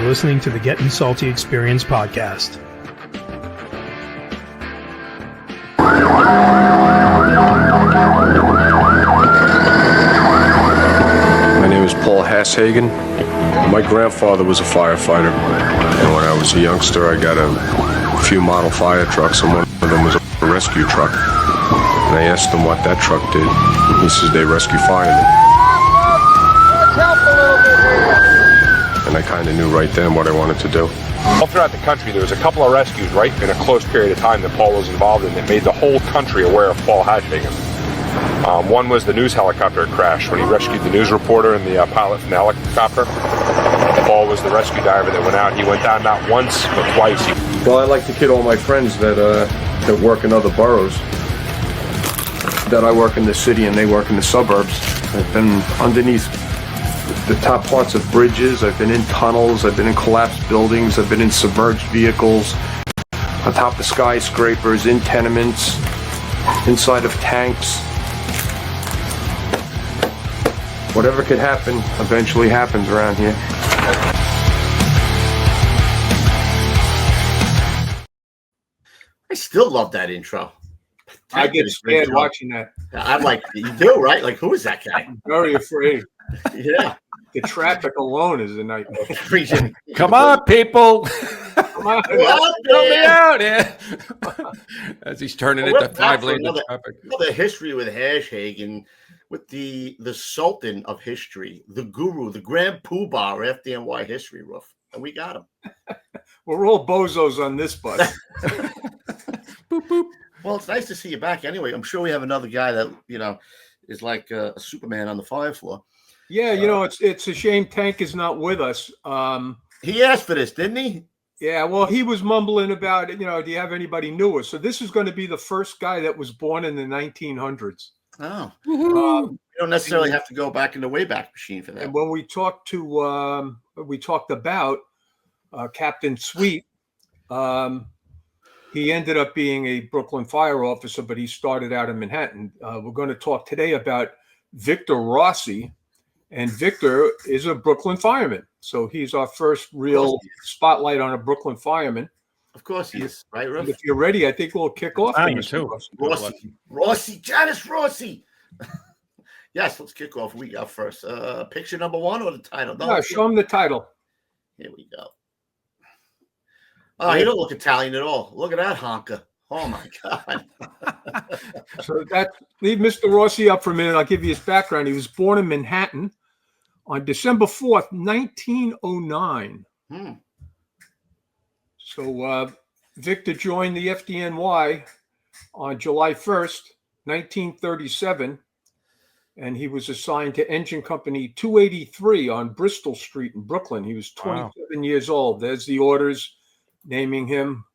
listening to the Getting Salty Experience podcast. My name is Paul Hashagen. My grandfather was a firefighter, and when I was a youngster, I got a few model fire trucks, and one of them was a rescue truck. And I asked him what that truck did. He says they rescue firemen. Let's help a little bit here. And I kind of knew right then what I wanted to do. All throughout the country, there was a couple of rescues right in a close period of time that Paul was involved in that made the whole country aware of Paul Hashagen. One was the news helicopter crash when he rescued the news reporter and the pilot from the helicopter. Paul was the rescue diver that went out. He went down not once but twice. Well, I like to kid all my friends that work in other boroughs, that I work in the city and they work in the suburbs. I've been underneath the top parts of bridges. I've been in tunnels. I've been in collapsed buildings. I've been in submerged vehicles, on top of skyscrapers, in tenements, inside of tanks. Whatever could happen eventually happens around here. I still love that intro. I get scared watching that. I'm like, you do, right? Like, who is that guy? I'm very afraid. Yeah. The traffic alone is a nightmare. Come on, people. Come on. Help me out here. As he's turning into 5 lanes of traffic. The history with Hashagen, with the Sultan of history, the guru, the grand poobah of FDNY history, Roof. And we got him. We're all bozos on this bus. Boop, boop. Well, it's nice to see you back anyway. I'm sure we have another guy that, is like a Superman on the fire floor. Yeah, it's a shame Tank is not with us. He asked for this, didn't he? Yeah, well, he was mumbling about, do you have anybody newer? So this is going to be the first guy that was born in the 1900s. Oh. You don't necessarily have to go back in the Wayback Machine for that. And when we talked about Captain Sweet, he ended up being a Brooklyn fire officer, but he started out in Manhattan. We're going to talk today about Victor Rossi, and Victor is a Brooklyn fireman. So he's our first real spotlight on a Brooklyn fireman. Of course he is, right, Ruff? If you're ready, I think we'll kick off. Rossi, Janice Rossi. Yes, let's kick off. We got first. Picture number 1 or the title? No, show him the title. Here we go. Oh, he don't look Italian at all. Look at that honker. Oh, my God. So leave Mr. Rossi up for a minute. I'll give you his background. He was born in Manhattan on December 4th, 1909. So Victor joined the FDNY on July 1st, 1937, and he was assigned to Engine Company 283 on Bristol Street in Brooklyn. He was 27 years old. There's the orders naming him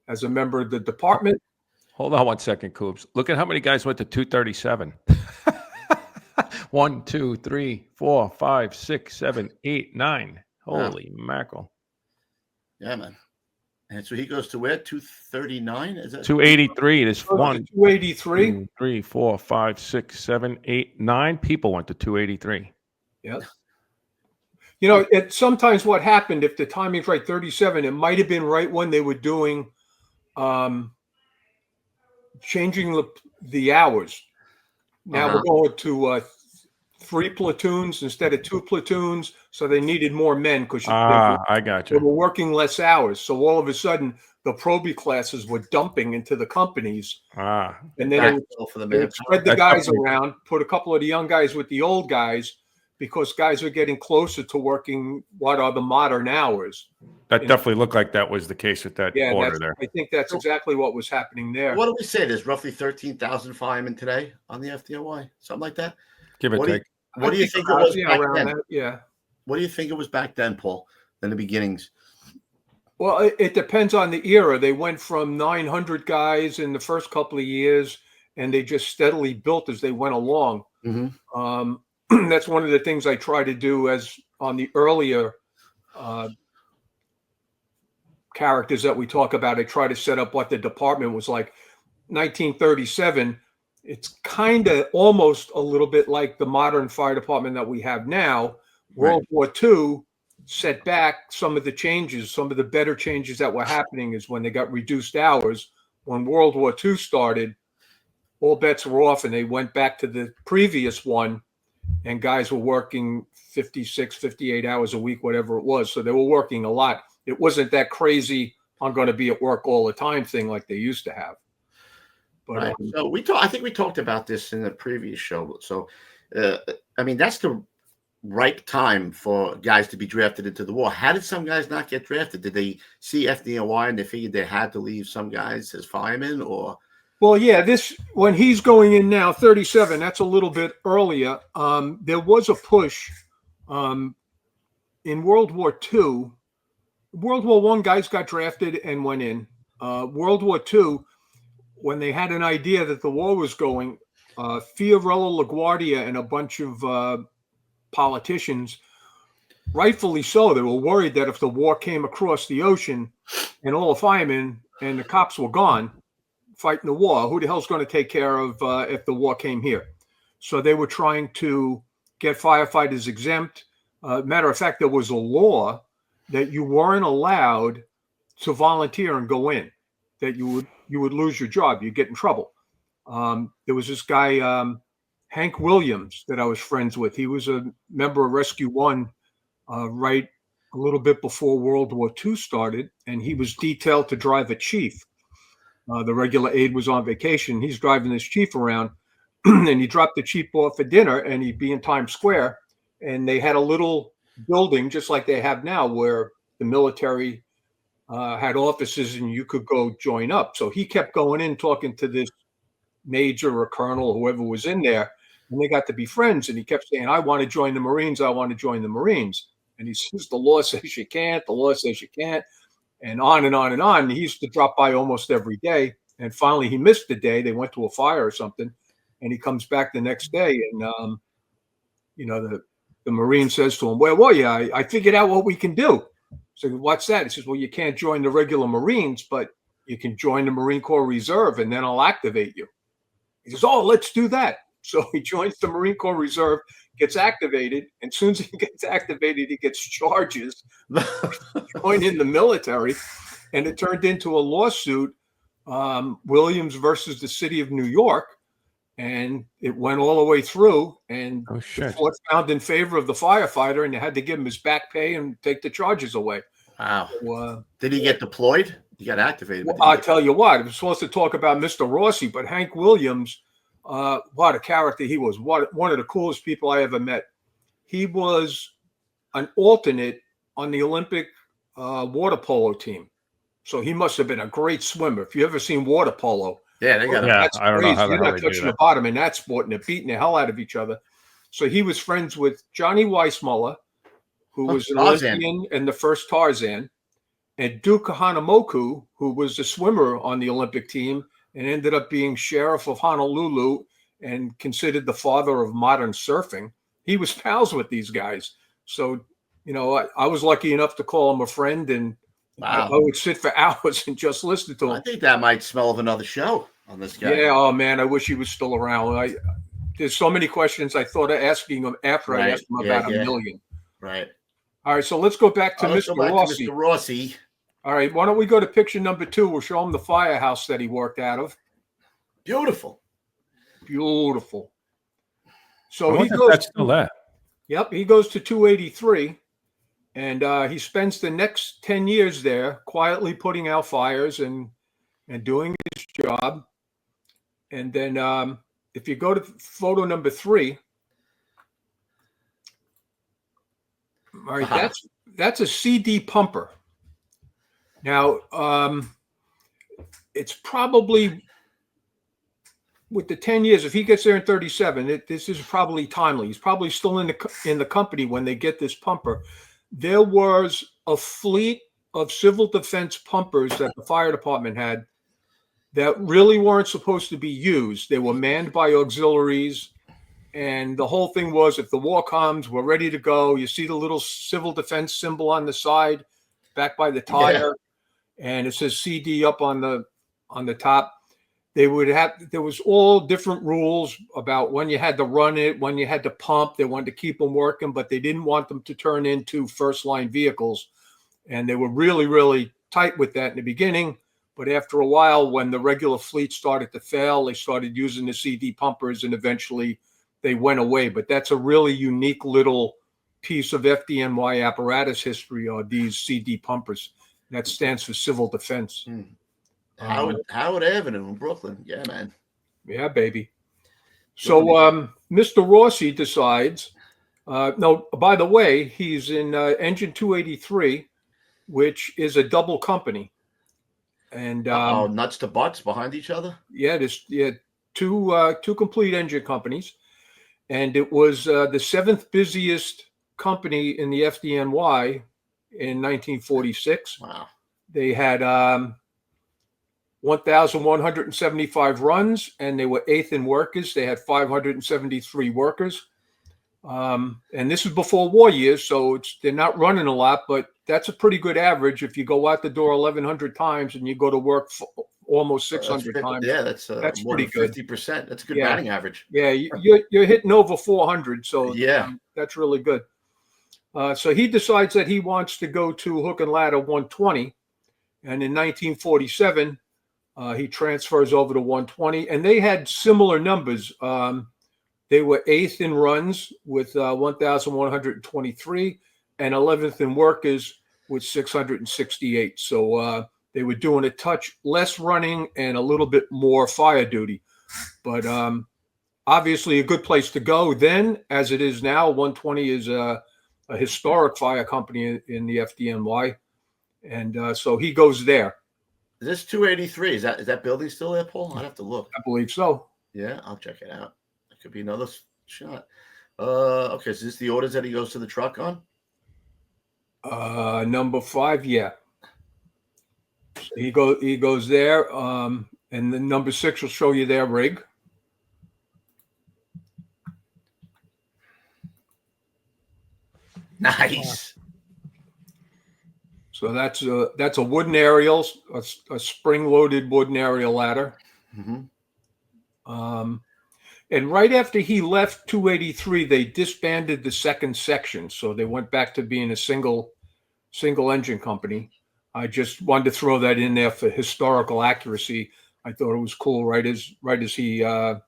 as a member of the department. Hold on 1 second, Coops. Look at how many guys went to 237. 1, 2, 3, 4, 5, 6, 7, 8, 9. Holy mackerel. Yeah, man. And so he goes to where? 239? Is that 283? It is 1, 283. 2, 3, 4, 5, 6, 7, 8, 9 people went to 283. Yeah. It sometimes what happened, if the timing's right, 37, it might have been right when they were doing changing the hours. Now we're going to 3 platoons instead of 2 platoons, so they needed more men because I got you. They were working less hours. So all of a sudden, the Proby classes were dumping into the companies. And then they would spread the guys around, put a couple of the young guys with the old guys, because guys are getting closer to working what are the modern hours. That definitely looked like that was the case with that order there. I think that's exactly what was happening there. What do we say? There's roughly 13,000 firemen today on the FDNY, something like that? Give or take. What do you think it was back then? Yeah. What do you think it was back then, Paul, in the beginnings? Well, it depends on the era. They went from 900 guys in the first couple of years, and they just steadily built as they went along. Mm-hmm. That's one of the things I try to do as on the earlier characters that we talk about. I try to set up what the department was like. 1937, it's kind of almost a little bit like the modern fire department that we have now. World War II, set back some of the changes. Some of the better changes that were happening is when they got reduced hours. When World War II started, all bets were off, and they went back to the previous one, and guys were working 56, 58 hours a week, whatever it was. So they were working a lot. It wasn't that crazy, I'm going to be at work all the time thing like they used to have. But, right. So I think we talked about this in the previous show. So, I mean, that's the right time for guys to be drafted into the war. How did some guys not get drafted? Did they see FDNY and they figured they had to leave some guys as firemen, or? Well, yeah, when he's going in now, 37, that's a little bit earlier. There was a push in World War II. World War I, guys got drafted and went in. World War II, when they had an idea that the war was going, Fiorello LaGuardia and a bunch of politicians, rightfully so, they were worried that if the war came across the ocean and all the firemen and the cops were gone fighting the war, who the hell's going to take care of if the war came here? So they were trying to get firefighters exempt. Matter of fact, there was a law that you weren't allowed to volunteer and go in, that you would lose your job, you'd get in trouble. There was this guy, Hank Williams, that I was friends with. He was a member of Rescue One right a little bit before World War II started, and he was detailed to drive a chief. The regular aide was on vacation. He's driving this chief around, and he dropped the chief off for dinner, and he'd be in Times Square, and they had a little building just like they have now where the military had offices and you could go join up. So he kept going in talking to this major or colonel, whoever was in there, and they got to be friends. And he kept saying, I want to join the Marines. I want to join the Marines. And he says, the law says you can't. The law says you can't. And on and on and on. And he used to drop by almost every day. And finally, he missed the day. They went to a fire or something. And he comes back the next day. And, the Marine says to him, well, yeah, I figured out what we can do. So what's that? He says, well, you can't join the regular Marines, but you can join the Marine Corps Reserve, and then I'll activate you. He says, oh, let's do that. So he joins the Marine Corps Reserve, gets activated, and as soon as he gets activated, he gets charges joining the military, and it turned into a lawsuit, Williams versus the city of New York, and it went all the way through, and the court found in favor of the firefighter, and they had to give him his back pay and take the charges away. Wow. So, did he get deployed? He got activated. Well, I'll tell you what, I was supposed to talk about Mr. Rossi, but Hank Williams, what a character he was. One of the coolest people I ever met. He was an alternate on the Olympic water polo team. So he must have been a great swimmer. If you ever seen water polo, yeah, they got that's I don't crazy. know how You're not touching the bottom in that sport, and they're beating the hell out of each other. So he was friends with Johnny Weissmuller, who was an Olympian and the first Tarzan, and Duke Hanamoku, who was a swimmer on the Olympic team and ended up being sheriff of Honolulu and considered the father of modern surfing. He was pals with these guys. So, I was lucky enough to call him a friend, and I would sit for hours and just listen to him. I think that might smell of another show on this guy. Yeah, oh man, I wish he was still around. There's so many questions I thought of asking him after I asked him about a million. Right. All right, so let's go back to Mr. Rossi. Mr. Rossi. All right, why don't we go to picture number 2? We'll show him the firehouse that he worked out of. Beautiful. So he goes. That's still there. Yep, he goes to 283, and he spends the next 10 years there, quietly putting out fires and doing his job. And then, if you go to photo number 3, all right, that's a CD pumper. Now, it's probably, with the 10 years, if he gets there in 37, this is probably timely. He's probably still in the company when they get this pumper. There was a fleet of civil defense pumpers that the fire department had that really weren't supposed to be used. They were manned by auxiliaries, and the whole thing was, if the war comes, we're ready to go. You see the little civil defense symbol on the side, back by the tire, and it says CD up on the top. there was all different rules about when you had to run it, when you had to pump. They wanted to keep them working, but they didn't want them to turn into first line vehicles. And they were really, really tight with that in the beginning. But after a while, when the regular fleet started to fail, they started using the CD pumpers, and eventually they went away. But that's a really unique little piece of FDNY apparatus history, are these CD pumpers. That stands for Civil Defense. Howard Avenue in Brooklyn. Yeah, man. Yeah, baby. So Mr. Rossi decides, no, by the way, he's in Engine 283, which is a double company. And nuts to butts behind each other? Yeah, there's two complete engine companies. And it was the seventh busiest company in the FDNY in 1946. Wow. They had 1,175 runs, and they were eighth in workers. They had 573 workers. And this is before war years, so they're not running a lot, but that's a pretty good average. If you go out the door 1,100 times and you go to work almost 600 times, yeah, that's more pretty than good. 50%. That's a good batting average. Yeah, you're hitting over 400, so yeah, that's really good. So he decides that he wants to go to hook and ladder 120, and in 1947, he transfers over to 120, and they had similar numbers. They were eighth in runs with 1,123 and 11th in workers with 668. So they were doing a touch less running and a little bit more fire duty. But obviously a good place to go then, as it is now. 120 is a historic fire company in the FDNY. And so he goes there. Is this 283? Is that building still there, Paul? I'd have to look. I believe so. Yeah, I'll check it out. It could be another shot. Okay, so is this the orders that he goes to the truck on? Number 5, yeah. So he goes there, and the number 6 will show you their rig. Nice. So that's a wooden aerial, a spring-loaded wooden aerial ladder. Mm-hmm. And right after he left 283, they disbanded the second section, so they went back to being a single engine company. I just wanted to throw that in there for historical accuracy. I thought it was cool. Right as he. Now,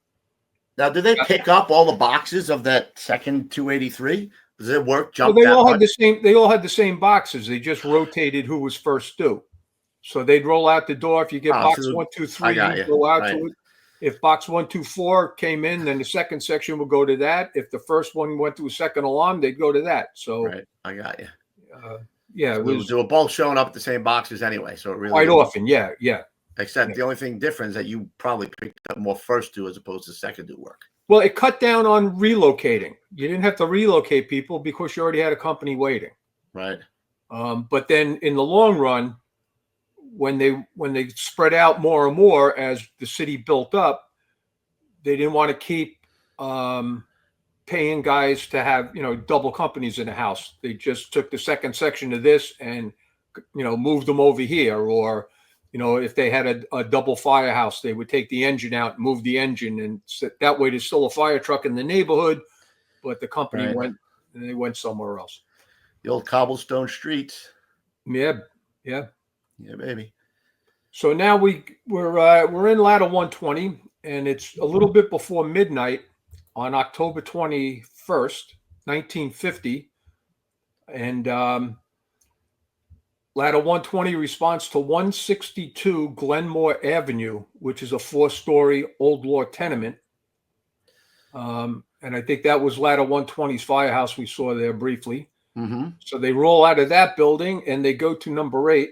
did they pick up all the boxes of that second 283? Does it work? Jump? Well, they all had the same. They all had the same boxes. They just rotated who was first due. So they'd roll out the door. If you get box 1, 2, 3, you go out to it. If box 1, 2, 4 came in, then the second section would go to that. If the first one went to a second alarm, they'd go to that. So right, I got you. Yeah, so they were both showing up at the same boxes anyway. So it really quite often, yeah. Except the only thing different is that you probably picked up more first due as opposed to second due work. Well, it cut down on relocating. You didn't have to relocate people because you already had a company waiting. Right. But then in the long run, when they spread out more and more as the city built up, they didn't want to keep paying guys to have, double companies in the house. They just took the second section of this and, moved them over here. Or, if they had a double firehouse, they would take the engine out and move the engine. And that way there's still a fire truck in the neighborhood, but the company went somewhere else. The old cobblestone streets. Yeah. Yeah, baby. So now we're in ladder 120, and it's a little bit before midnight on October 21st, 1950, and ladder 120 responds to 162 Glenmore Avenue, which is a 4-story old law tenement. And I think that was ladder 120's firehouse we saw there briefly. Mm-hmm. So they roll out of that building and they go to number 8,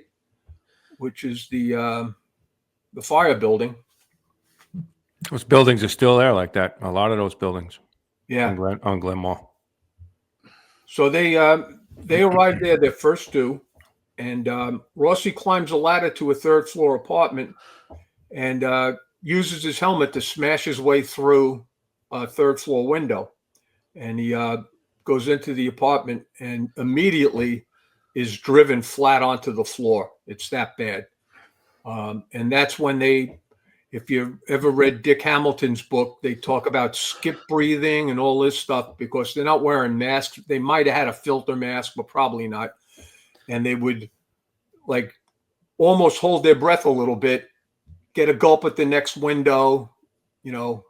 which is the fire building. Those buildings are still there like that. A lot of those buildings. Yeah. On Glenmore. So they arrived there, their first due, and Rossi climbs a ladder to a 3rd floor apartment and uses his helmet to smash his way through a 3rd floor window. And he goes into the apartment and immediately is driven flat onto the floor. It's that bad. And that's when if you ever read Dick Hamilton's book, they talk about skip breathing and all this stuff because they're not wearing masks. They might have had a filter mask, but probably not. And they would like almost hold their breath a little bit, get a gulp at the next window, you know,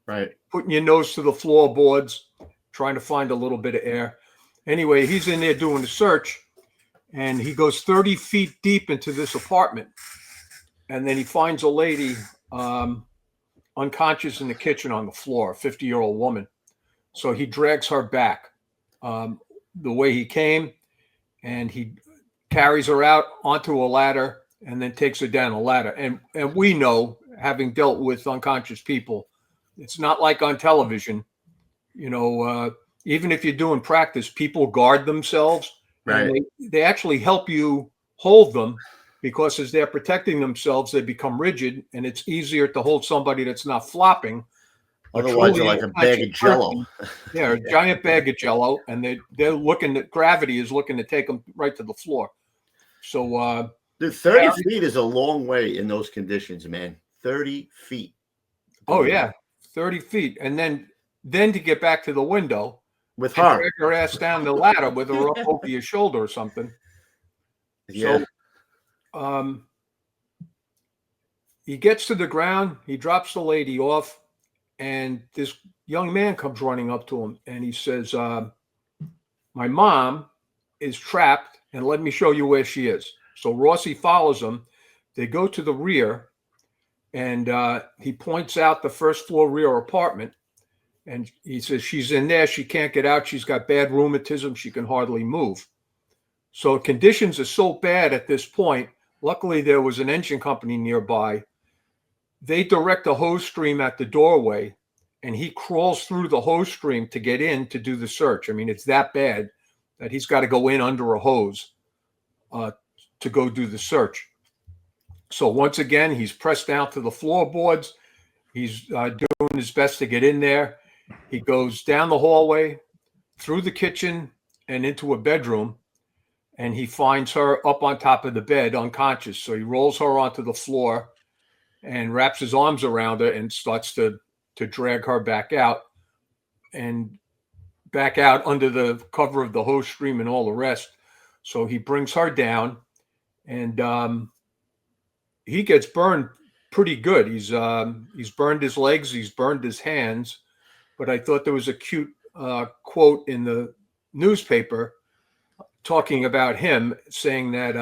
right, putting your nose to the floorboards, trying to find a little bit of air. Anyway, he's in there doing the search, and he goes 30 feet deep into this apartment. And then he finds a lady unconscious in the kitchen on the floor, a 50-year-old woman. So he drags her back the way he came, and he carries her out onto a ladder and then takes her down a ladder. And we know, having dealt with unconscious people, it's not like on television. You know, even if you're doing practice, people guard themselves. right. And they actually help you hold them because as they're protecting themselves, they become rigid, and it's easier to hold somebody that's not flopping. Otherwise, you're like a bag of Jello. Yeah, a giant bag of Jello, and they're looking at gravity is looking to take them right to the floor. So, Dude, 30 feet is a long way in those conditions, man. 30 feet. oh yeah, 30 feet, and then to get back to the window With and her. drag her ass down the ladder with her up over your shoulder or something. Yeah. So, he gets to the ground, he drops the lady off, and this young man comes running up to him, and he says, my mom is trapped, and let me show you where she is. So Rossi follows him. They go to the rear, and he points out the first floor rear apartment, and he says, she's in there. She can't get out. She's got bad rheumatism. She can hardly move. So conditions are so bad at this point. Luckily, there was an engine company nearby. They direct a hose stream at the doorway, and he crawls through the hose stream to get in to do the search. I mean, it's that bad that he's got to go in under a hose to go do the search. So once again, he's pressed down to the floorboards. He's doing his best to get in there. He goes down the hallway, through the kitchen, and into a bedroom, and he finds her up on top of the bed, unconscious. So he rolls her onto the floor and wraps his arms around her and starts to drag her back out under the cover of the hose stream and all the rest. So he brings her down, and he gets burned pretty good. He's burned his legs, he's burned his hands. But I thought there was a cute quote in the newspaper talking about him, saying that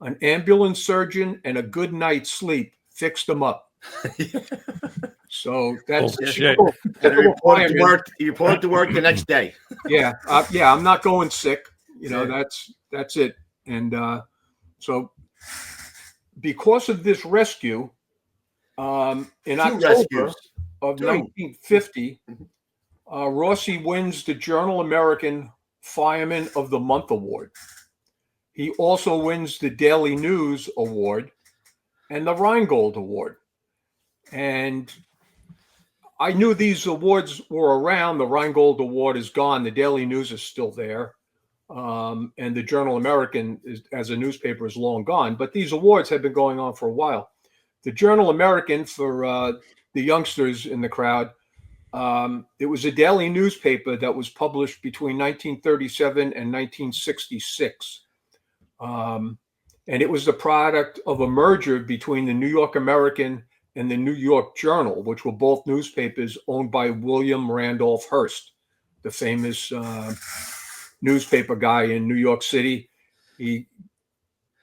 an ambulance surgeon and a good night's sleep fixed him up. So that's Bullshit. cool. And he reported to work the next day. Yeah, I'm not going sick. You know, that's it. And so because of this rescue, in October of 1950, Rossi wins the Journal American Fireman of the Month award. He also wins the Daily News award and the Rheingold award. And I knew these awards were around. The Rheingold award is gone. The Daily News is still there. And the Journal American as a newspaper is long gone. But these awards have been going on for a while. The Journal American, for the youngsters in the crowd, it was a daily newspaper that was published between 1937 and 1966. And it was the product of a merger between the New York American and the New York Journal, which were both newspapers owned by William Randolph Hearst, the famous newspaper guy in New York City. He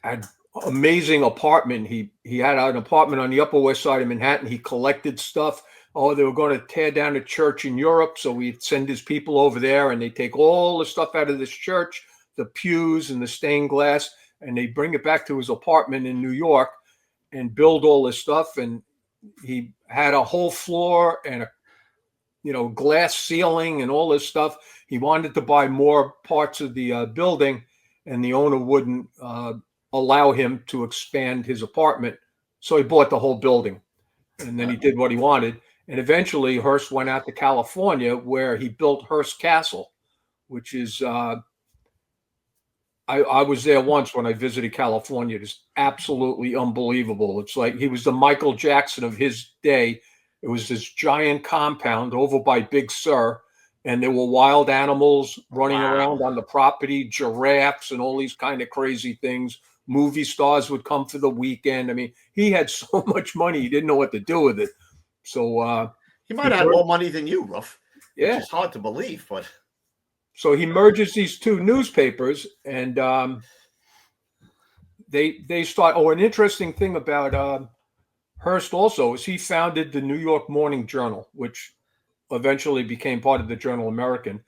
had amazing apartment. He had an apartment on the Upper West Side of Manhattan. He collected stuff. Oh, they were going to tear down a church in Europe, so he'd send his people over there, and they take all the stuff out of this church, the pews and the stained glass, and they bring it back to his apartment in New York and build all this stuff. And he had a whole floor and a glass ceiling and all this stuff. He wanted to buy more parts of the building, and the owner wouldn't allow him to expand his apartment. So he bought the whole building, and then he did what he wanted. And eventually Hearst went out to California, where he built Hearst Castle, which is I was there once when I visited California. It's absolutely unbelievable. It's like he was the Michael Jackson of his day. It was this giant compound over by Big Sur, and there were wild animals running around on the property, giraffes and all these kind of crazy things. Movie stars would come for the weekend. I mean, he had so much money, he didn't know what to do with it. So he might have more money than you, Ruff. Yeah. It's hard to believe, but so he merges these two newspapers, and they start. Oh, an interesting thing about Hearst also is he founded the New York Morning Journal, which eventually became part of the Journal American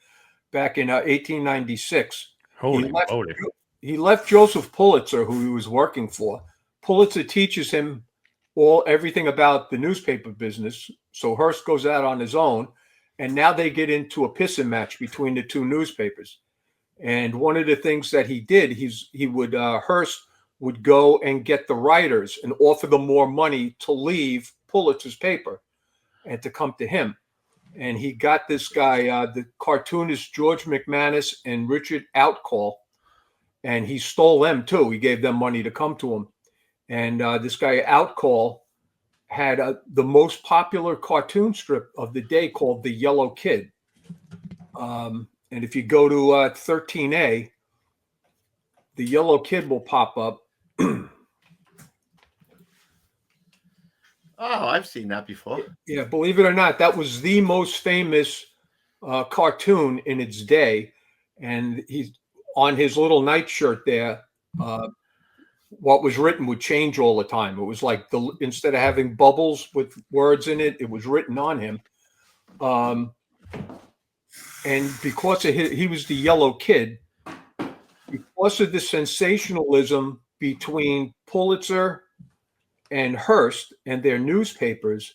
back in 1896. Holy moly. He left Joseph Pulitzer, who he was working for. Pulitzer teaches him everything about the newspaper business. So Hearst goes out on his own, and now they get into a pissing match between the two newspapers. And one of the things that he did, Hearst would go and get the writers and offer them more money to leave Pulitzer's paper and to come to him. And he got this guy, the cartoonist George McManus and Richard Outcall, and he stole them too. He gave them money to come to him. And this guy Outcall had the most popular cartoon strip of the day called The Yellow Kid. And if you go to 13A, The Yellow Kid will pop up. Oh, I've seen that before. Yeah, believe it or not, that was the most famous cartoon in its day. And he's on his little nightshirt there. What was written would change all the time. It was like instead of having bubbles with words in it, it was written on him. And because he was the Yellow Kid, because of the sensationalism between Pulitzer and Hearst and their newspapers,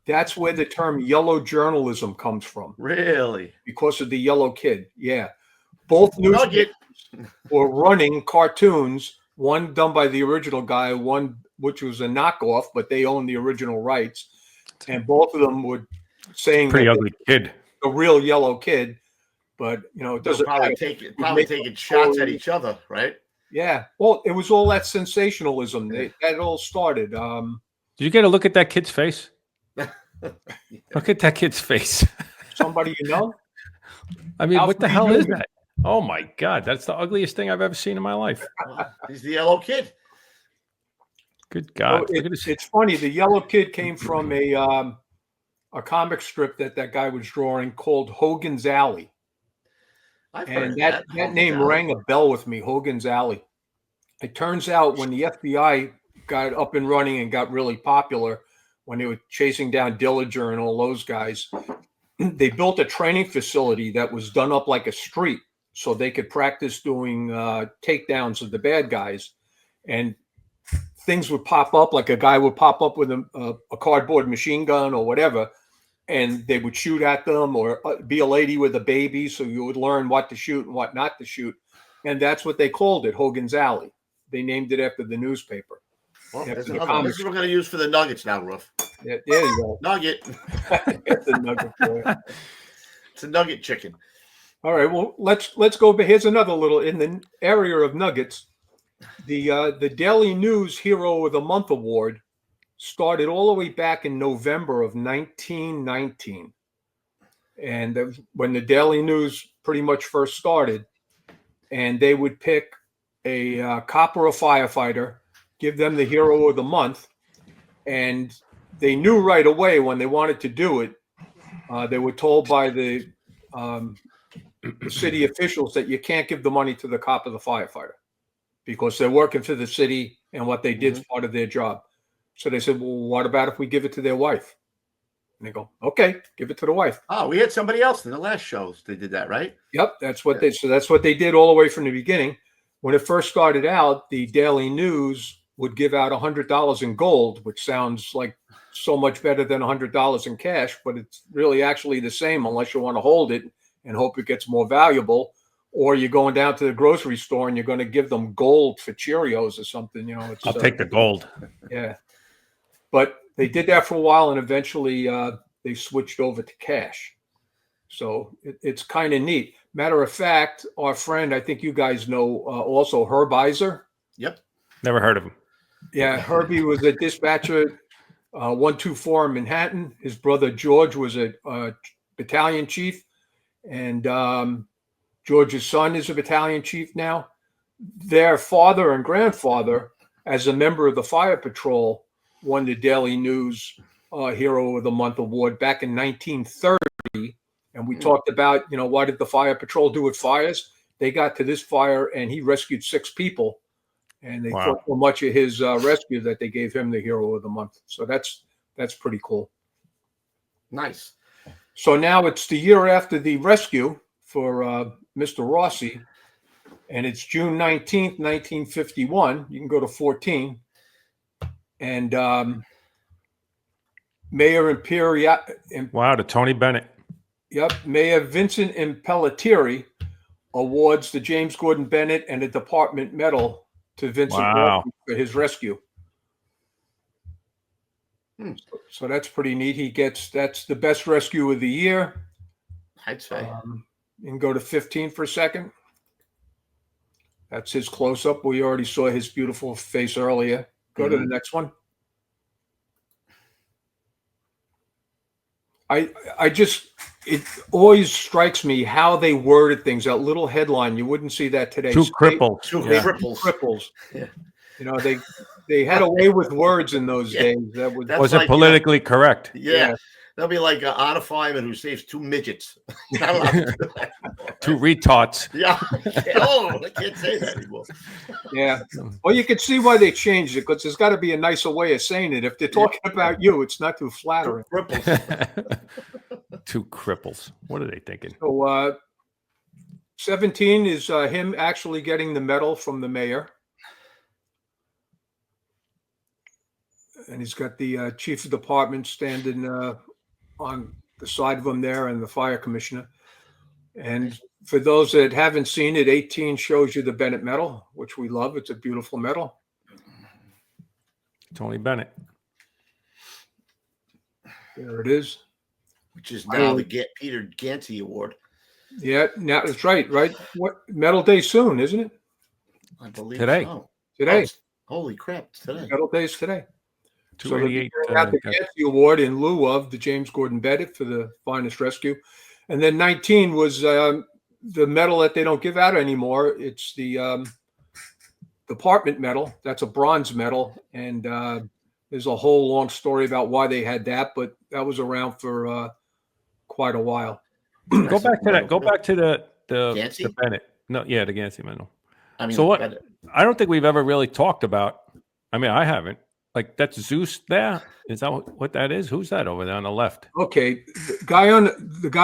that's where the term yellow journalism comes from. Really? Because of the Yellow Kid. Yeah. Both newspapers were running cartoons, one done by the original guy, one which was a knockoff, but they owned the original rights. And both of them were saying pretty ugly kid. The real Yellow Kid, but it doesn't probably taking shots at each other, right? Yeah. Well, it was all that sensationalism that all started. Did you get a look at that kid's face? Look at that kid's face. Somebody you know? I mean, what the hell is that? Oh my God, that's the ugliest thing I've ever seen in my life. He's the Yellow Kid. Good God. It's funny. The Yellow Kid came from a comic strip that guy was drawing called Hogan's Alley. And that name rang a bell with me, Hogan's Alley. It turns out when the FBI got up and running and got really popular, when they were chasing down Dillinger and all those guys, they built a training facility that was done up like a street so they could practice doing takedowns of the bad guys. And things would pop up, like a guy would pop up with a cardboard machine gun or whatever, and they would shoot at them, or be a lady with a baby, so you would learn what to shoot and what not to shoot. And that's what they called it, Hogan's Alley. They named it after the newspaper. Well, this is what we're going to use for the Nuggets now, Ruff. Yeah, there you go. Nugget. It's a nugget boy. It's a nugget chicken. All right, well, let's go. But here's another little in the area of nuggets. The Daily News Hero of the Month Award started all the way back in November of 1919. And that was when the Daily News pretty much first started. And they would pick a cop or a firefighter, give them the Hero of the Month. And they knew right away when they wanted to do it, they were told by the city officials that you can't give the money to the cop or the firefighter because they're working for the city and what they did is part of their job. So they said, well, what about if we give it to their wife? And they go, okay, give it to the wife. Oh, we had somebody else in the last shows. They did that, right? Yep. That's what they did all the way from the beginning. When it first started out, the Daily News would give out $100 in gold, which sounds like so much better than $100 in cash, but it's really actually the same unless you want to hold it and hope it gets more valuable. Or you're going down to the grocery store and you're going to give them gold for Cheerios or something. I'll take the gold. Yeah. But they did that for a while, and eventually they switched over to cash. So it's kind of neat. Matter of fact, our friend, I think you guys know also Herb Iser. Yep. Never heard of him. Yeah, Herbie was a dispatcher, 124 in Manhattan. His brother George was a battalion chief, and George's son is a battalion chief now. Their father and grandfather, as a member of the Fire Patrol, won the Daily News Hero of the Month award back in 1930. And we talked about, why did the Fire Patrol do at fires? They got to this fire and he rescued 6 people. And they thought so much of his rescue that they gave him the Hero of the Month. So that's pretty cool. Nice. So now it's the year after the rescue for Mr. Rossi. And it's June 19th, 1951. You can go to 14. And Mayor to Tony Bennet. Yep. Mayor Vincent Impellitteri awards the James Gordon Bennett and the Department Medal to Vincent Rossi for his rescue. So that's pretty neat. That's the best rescue of the year. I'd say. You can go to 15 for a second. That's his close-up. We already saw his beautiful face earlier. Go to the next one. It always strikes me how they worded things. That little headline, you wouldn't see that today. Two cripples. Cripples. Yeah. They had a way with words in those days. Was it politically correct? Yeah. They'll be like a fireman who saves 2 midgets. 2 retards. Yeah. I can't say that anymore. Yeah. Well, you can see why they changed it, because there's got to be a nicer way of saying it. If they're talking about you, it's not too flattering. 2 cripples. What are they thinking? So 17 is him actually getting the medal from the mayor. And he's got the chief of department standing on the side of him there, and the fire commissioner. And for those that haven't seen it, 18 shows you the Bennett medal, which we love. It's a beautiful medal. Tony Bennet. There it is. Which is now the Peter Gancy Award. Yeah, now that's right. What Medal Day soon, isn't it? I believe today. So. Today. Holy crap! Today. Medal Day's today. So they 288. got the Gancy Award in lieu of the James Gordon Bennett for the finest rescue, and then 19 was the medal that they don't give out anymore. It's the department medal. That's a bronze medal, and there's a whole long story about why they had that, but that was around for quite a while. Go back to that. Go back to the Gancy? Bennett. No, yeah, the Gancy medal. I mean, so what? I don't think we've ever really talked about. I mean, I haven't. Like, that's Zeus there? Is that what that is? Who's that over there on the left? Okay, the guy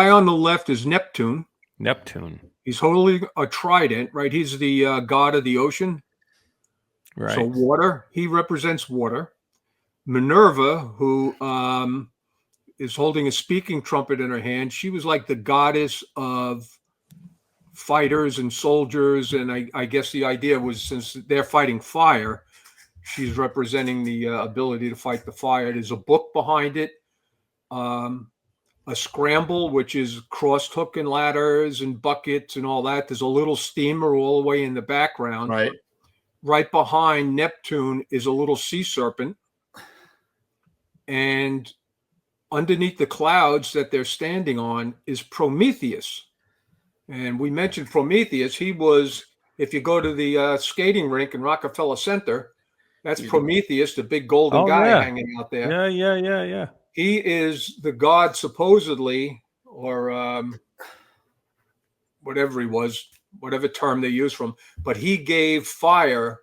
on the left is Neptune. Neptune. He's holding a trident, right? He's the god of the ocean. Right. So water. He represents water. Minerva, who is holding a speaking trumpet in her hand, she was like the goddess of fighters and soldiers. And I guess the idea was, since they're fighting fire, she's representing the ability to fight the fire. There's a book behind it, a scramble, which is crossed hook and ladders and buckets and all that. There's a little steamer all the way in the background. Right. Right behind Neptune is a little sea serpent. And underneath the clouds that they're standing on is Prometheus. And we mentioned Prometheus. He was, if you go to the skating rink in Rockefeller Center, that's Prometheus, the big golden guy hanging out there. Yeah. He is the god, supposedly, or whatever he was, whatever term they use for him. But he gave fire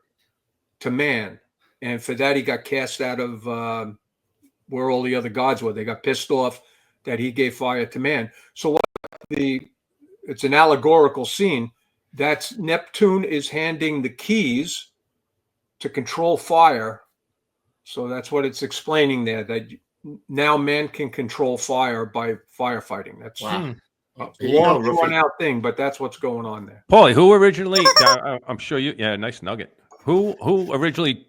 to man. And for that, he got cast out of where all the other gods were. They got pissed off that he gave fire to man. So it's an allegorical scene. That's Neptune is handing the keys to control fire. So that's what it's explaining there, that now man can control fire by firefighting. That's a long drawn out thing, but that's what's going on there. Paulie, who originally, I'm sure nice nugget. Who originally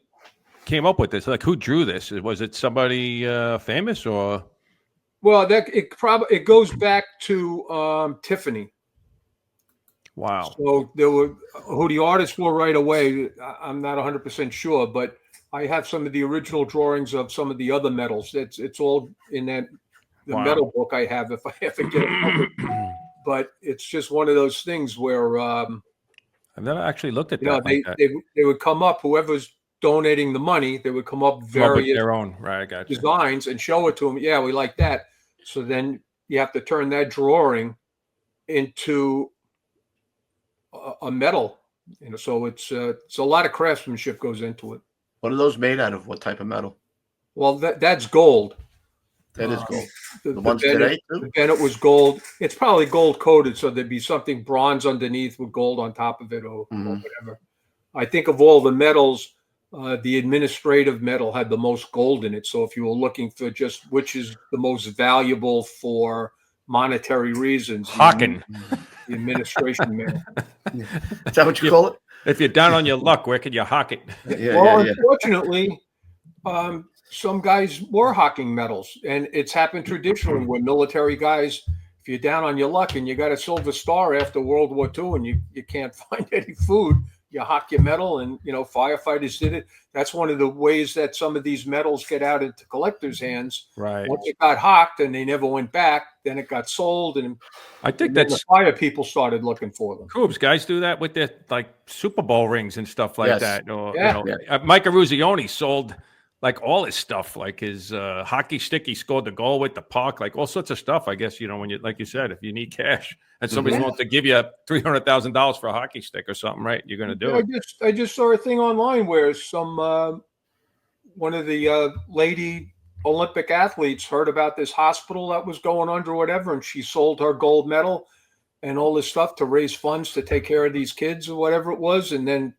came up with this? Like, who drew this? Was it somebody famous or? Well, it goes back to Tiffany. Wow. So there were who the artists were right away. I'm not 100% sure, but I have some of the original drawings of some of the other medals. It's all in the medal book I have if I ever get it. But it's just one of those things where I've never actually looked at that. They would come up, whoever's donating the money, they would come up with various their own designs and show it to them. Yeah, we like that. So then you have to turn that drawing into a medal. So it's a lot of craftsmanship goes into it. What are those made out of? What type of metal? Well, that's gold. That is gold. The ones Bennet, today, too? the Bennet was gold. It's probably gold coated, so there'd be something bronze underneath with gold on top of it, or whatever. I think of all the metals, the administrative metal had the most gold in it. So if you were looking for just which is the most valuable for monetary reasons, Hawking. The administration metal. Is that what you call it? If you're down on your luck, where could you hawk it? Unfortunately, some guys were hawking metals, and it's happened traditionally where military guys, if you're down on your luck and you got a silver star after World War II and you can't find any food, you hawk your metal, and firefighters did it. That's one of the ways that some of these metals get out into collectors' hands. Right. Once it got hawked and they never went back, then it got sold, and I think the that's fire people started looking for them. Coobs, guys do that with their Super Bowl rings and stuff like that. Or, Yeah. Mike Aruzioni sold all his stuff, like his hockey stick. He scored the goal with the puck, all sorts of stuff. I guess when you, like you said, if you need cash and somebody's willing to give you $300,000 for a hockey stick or something, right? You're going to do it. I just saw a thing online where one of the lady Olympic athletes heard about this hospital that was going under or whatever, and she sold her gold medal and all this stuff to raise funds to take care of these kids or whatever it was, and then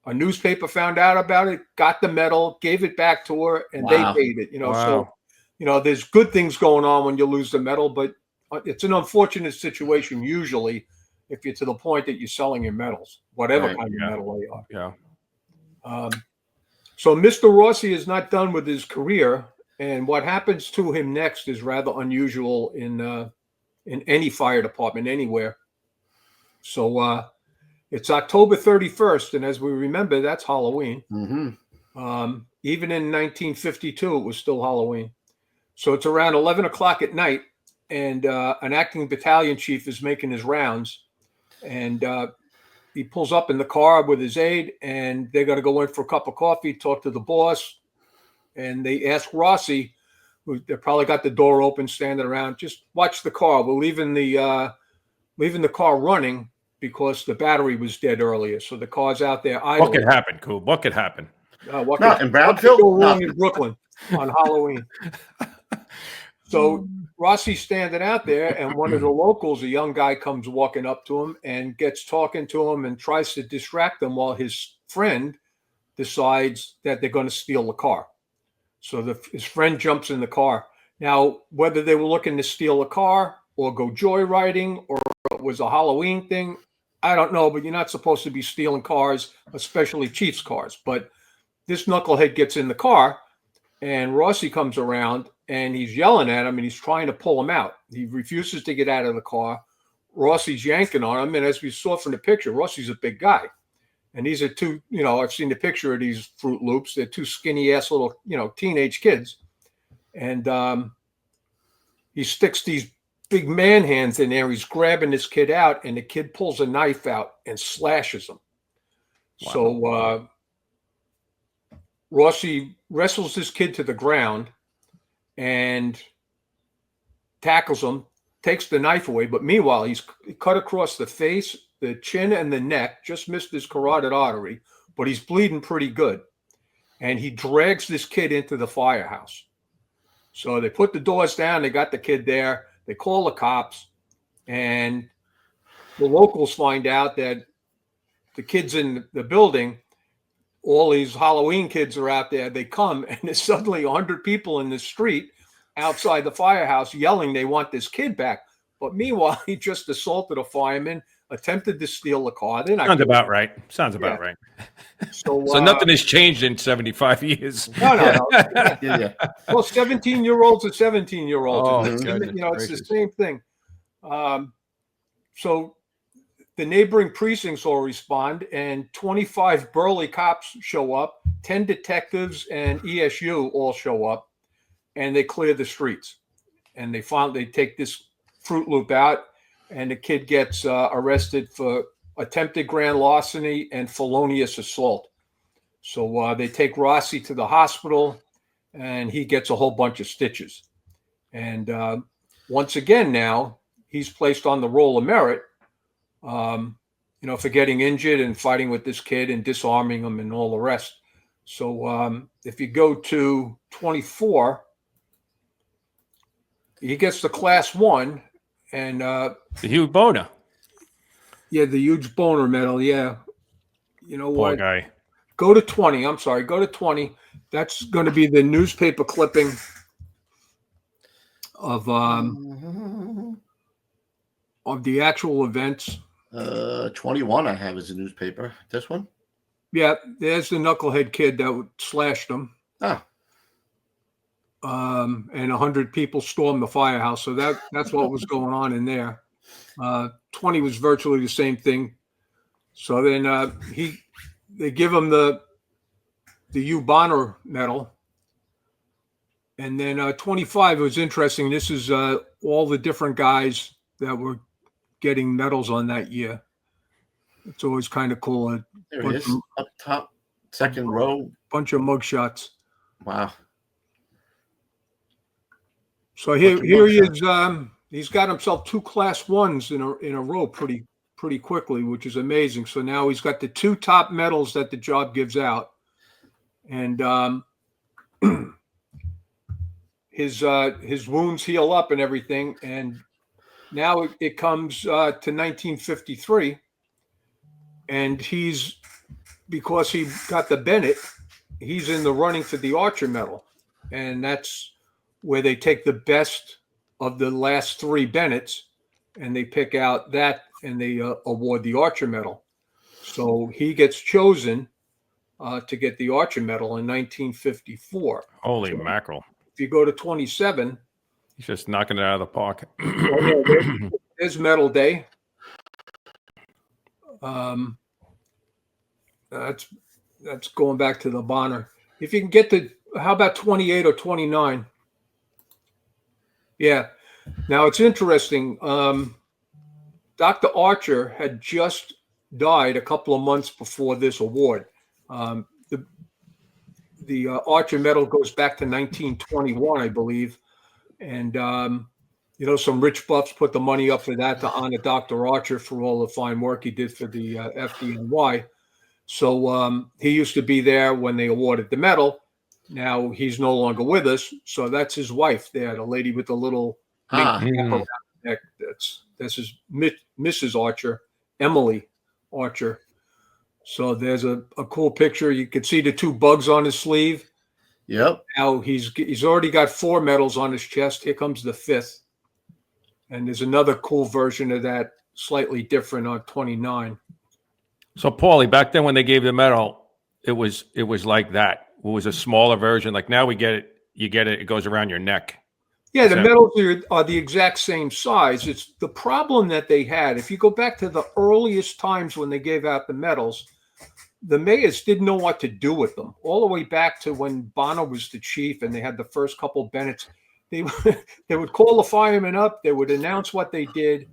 a newspaper found out about it, got the medal, gave it back to her, and they paid it. So there's good things going on when you lose the medal, but it's an unfortunate situation usually if you're to the point that you're selling your medals, whatever kind of medal they are. Yeah. So Mr. Rossi is not done with his career, and what happens to him next is rather unusual in any fire department anywhere. So it's October 31st, and as we remember, that's Halloween. Even in 1952, it was still Halloween. So it's around 11 o'clock at night, and an acting battalion chief is making his rounds, and he pulls up in the car with his aide, and they're going to go in for a cup of coffee, talk to the boss, and they ask Rossi, they probably got the door open, standing around, just watch the car. We're leaving the car running because the battery was dead earlier. So the car's out there idling. What could happen, Coob? What could happen? In Brownfield? Go wrong in Brooklyn on Halloween. So Rossi's standing out there, and one of the locals, a young guy, comes walking up to him and gets talking to him and tries to distract him while his friend decides that they're going to steal the car. So his friend jumps in the car. Now, whether they were looking to steal a car or go joyriding or it was a Halloween thing, I don't know, but you're not supposed to be stealing cars, especially Chiefs cars. But this knucklehead gets in the car, and Rossi comes around, and he's yelling at him, and he's trying to pull him out. He refuses to get out of the car. Rossi's yanking on him, and as we saw from the picture, Rossi's a big guy. And these are two, I've seen the picture of these Fruit Loops. They're two skinny-ass little, teenage kids. And he sticks these big man hands in there. He's grabbing this kid out, and the kid pulls a knife out and slashes him. Wow. So Rossi wrestles this kid to the ground and tackles him, takes the knife away. But meanwhile, he's cut across the face, the chin, and the neck, just missed his carotid artery, but he's bleeding pretty good. And he drags this kid into the firehouse. So they put the doors down. They got the kid there. They call the cops, and the locals find out that the kids in the building, all these Halloween kids are out there. They come, and there's suddenly 100 people in the street outside the firehouse yelling they want this kid back. But meanwhile, he just assaulted a fireman, attempted to steal the car. They're not Sounds guilty. about right. Sounds about right. So, So nothing has changed in 75 years. No. Yeah. Well, 17-year-olds are 17-year-olds. Oh, It's goodness the gracious. same thing. So the neighboring precincts all respond, and 25 burly cops show up, 10 detectives and ESU all show up, and they clear the streets. And they take this Fruit Loop out, and the kid gets arrested for attempted grand larceny and felonious assault. So they take Rossi to the hospital, and he gets a whole bunch of stitches. And once again, now he's placed on the roll of merit, for getting injured and fighting with this kid and disarming him and all the rest. So if you go to 24, he gets the class 1, and The Hugh Boner. the huge boner medal. Yeah, you know Poor what? guy. Go to 20. I'm sorry. Go to 20. That's going to be the newspaper clipping of the actual events. 21 I have as a newspaper. This one? Yeah, there's the knucklehead kid that slashed him. Ah. And 100 people stormed the firehouse. So that's what was going on in there. 20 was virtually the same thing. So then they give him the U Bonner medal. And then 25 was interesting. This is all the different guys that were getting medals on that year. It's always kind of cool. There it is. Up top, second row. Bunch of mugshots. Wow. So here he is. He's got himself 2 class 1s in a row pretty quickly, which is amazing. So now he's got the 2 top medals that the job gives out, and his wounds heal up and everything. And now it comes to 1953, and because he got the Bennet, he's in the running for the Archer Medal, and that's where they take the best of the last 3 Bennets, and they pick out that, and they award the Archer Medal. So he gets chosen to get the Archer Medal in 1954. Holy mackerel. If you go to 27, He's just knocking it out of the park. there's Medal Day. That's going back to the Bonner. If you can get to, how about 28 or 29? Yeah. Now it's interesting. Dr. Archer had just died a couple of months before this award. The Archer Medal goes back to 1921, I believe. And, some rich buffs put the money up for that to honor Dr. Archer for all the fine work he did for the FDNY. So he used to be there when they awarded the medal. Now he's no longer with us. So that's his wife there, the lady with the little around the neck. This is Mrs. Archer, Emily Archer. So there's a cool picture. You can see the 2 bugs on his sleeve. Yep. Now he's already got 4 medals on his chest. Here comes the 5th. And there's another cool version of that, slightly different on 29. So, Paulie, back then when they gave the medal, it was like that. It was a smaller version. Like now we get it. You get it. It goes around your neck. Yeah, the medals are the exact same size. It's the problem that they had. If you go back to the earliest times when they gave out the medals, the mayors didn't know what to do with them. All the way back to when Bonner was the chief and they had the first couple of Bennets. They would call the firemen up. They would announce what they did.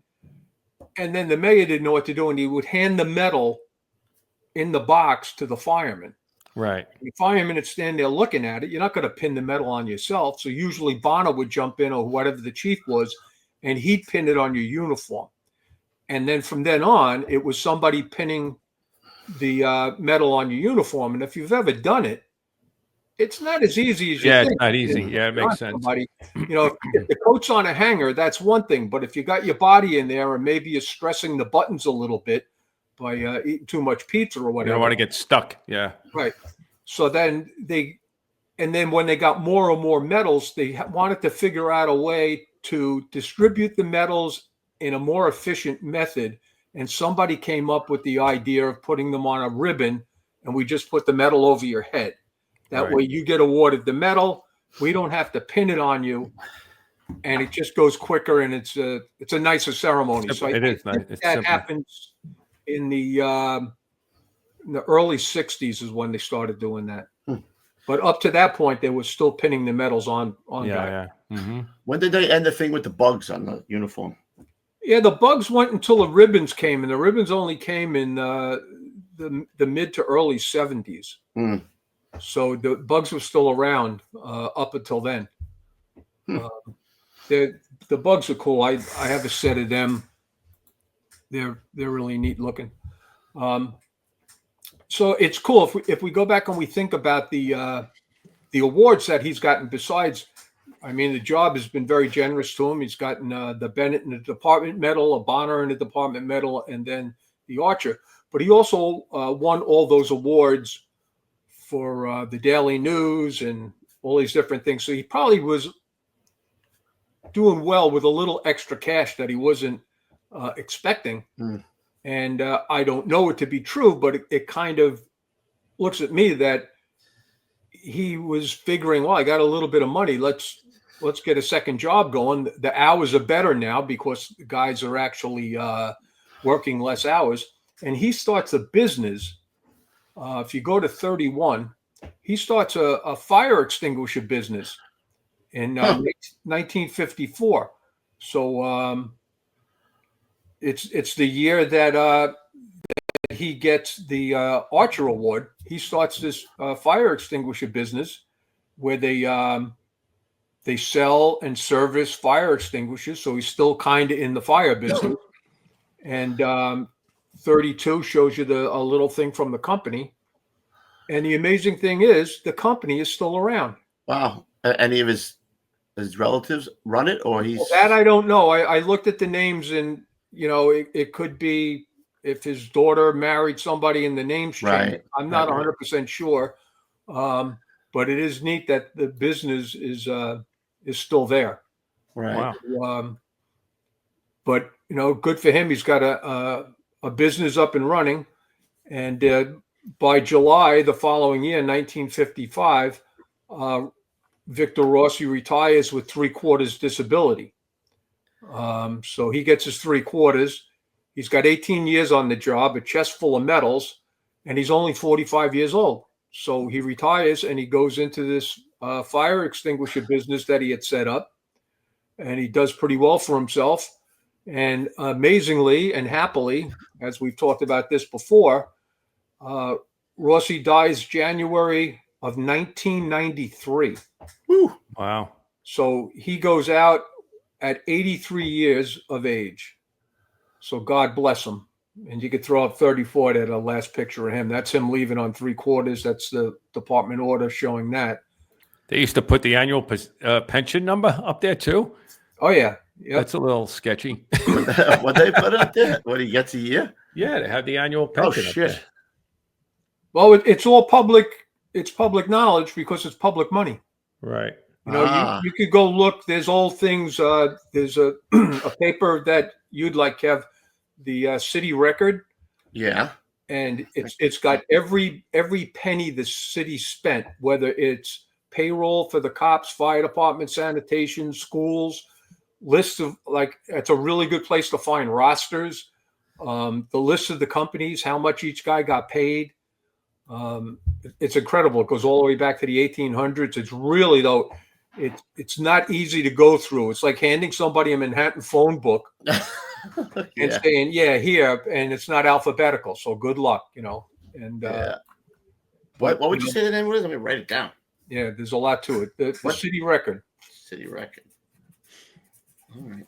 And then the mayor didn't know what to do. And he would hand the medal in the box to the firemen. Right. The firemen would stand there looking at it. You're not going to pin the medal on yourself. So usually Bonner would jump in, or whatever the chief was, and he'd pin it on your uniform. And then from then on, it was somebody pinning the medal on your uniform. And if you've ever done it, it's not as easy as you think. It's not easy. Yeah, it makes sense. If the coat's on a hanger, that's one thing. But if you got your body in there, or maybe you're stressing the buttons a little bit by eating too much pizza or whatever. You don't want to get stuck. Yeah. Right. So then when they got more and more medals, they wanted to figure out a way to distribute the medals in a more efficient method and somebody came up with the idea of putting them on a ribbon, and we just put the medal over your head. That Right. way you get awarded the medal. We don't have to pin it on you, and it just goes quicker, and it's a nicer ceremony. So It is nice. It's that simple. happens in the early 60s is when they started doing that. But up to that point, they were still pinning the medals on guys. Yeah. Mm-hmm. When did they end the thing with the bugs on the uniform? Yeah, the bugs went until the ribbons came, and the ribbons only came in the mid to early 70s. Mm. So the bugs were still around up until then. The bugs are cool. I have a set of them. They're really neat looking. So it's cool if we go back and we think about the awards that he's gotten. Besides, I mean, the job has been very generous to him. He's gotten the Bennet and the Department Medal, a Bonner and the Department Medal, and then the Archer. But he also won all those awards for the Daily News and all these different things. So he probably was doing well with a little extra cash that he wasn't expecting. And I don't know it to be true, but it kind of looks at me that he was figuring, well, I got a little bit of money. Let's get a second job going. The hours are better now because the guys are actually working less hours. And he starts a business. If you go to 31, he starts a fire extinguisher business in 1954. So it's the year that he gets the Archer Award. He starts this fire extinguisher business where they sell and service fire extinguishers. So he's still kind of in the fire business. And 32 shows you a little thing from the company. And the amazing thing is the company is still around. Wow. Any of his relatives run it, or he's... Well, that I don't know. I looked at the names, and it could be if his daughter married somebody and the names changed. Right. I'm not 100% sure. But it is neat that the business is still there. Right. Wow. But good for him. He's got a business up and running, and by July the following year, 1955, Victor Rossi retires with 3/4 disability. So he gets his 3/4. He's got 18 years on the job, a chest full of medals, and he's only 45 years old. So he retires and he goes into this fire extinguisher business that he had set up, and he does pretty well for himself. And amazingly and happily, as we've talked about this before, Rossi dies January of 1993. Woo. Wow. So he goes out at 83 years of age. So God bless him. And you could throw up 34 at a last picture of him. That's him leaving on 3/4. That's the department order showing that. They used to put the annual pension number up there too. Oh, yeah. Yep. That's a little sketchy. What they put up there? What he gets a year? Yeah, they have the annual Oh, pension. up shit. there. Well, it's all public. It's public knowledge because it's public money. Right. You could go look. There's old things. There's a a paper that you'd like, Kev, the city record. Yeah. And it's got every penny the city spent, whether it's payroll for the cops, fire department, sanitation, schools, lists of, like, it's a really good place to find rosters, the list of the companies, how much each guy got paid. It's incredible. It goes all the way back to the 1800s. It's really, though, it's not easy to go through. It's like handing somebody a Manhattan phone book and saying, yeah, here, and it's not alphabetical. So good luck, And What would you say the name was? Let me write it down. Yeah, there's a lot to it. The city record. City record. All right.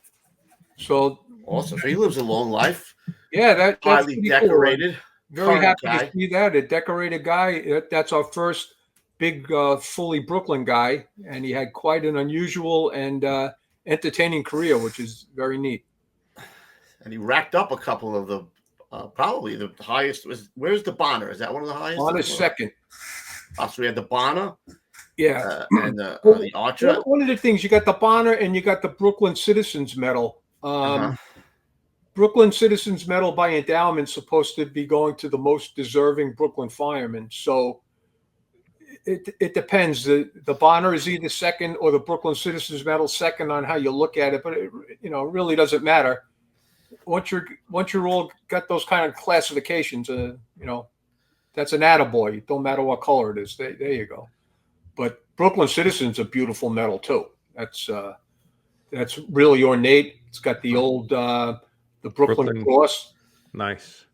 So Awesome. So he lives a long life. yeah, that's Highly pretty decorated. Cool. Very current happy guy. to see that. A decorated guy. That's our first big, fully Brooklyn guy, and he had quite an unusual and entertaining career, which is very neat. And he racked up a couple of the probably the highest where's the Bonner? Is that one of the highest? On his second. So we had the Bonner Yeah. and the Archer. One of the things, you got the Bonner and you got the Brooklyn Citizens Medal. Brooklyn Citizens Medal by endowment is supposed to be going to the most deserving Brooklyn firemen. So it depends. The Bonner is either second or the Brooklyn Citizens Medal second on how you look at it. But it really doesn't matter. Once you're all got those kind of classifications, that's an attaboy. It don't matter what color it is. There you go. But Brooklyn Citizens a beautiful medal too. That's really ornate. It's got the old the Brooklyn Cross. Nice.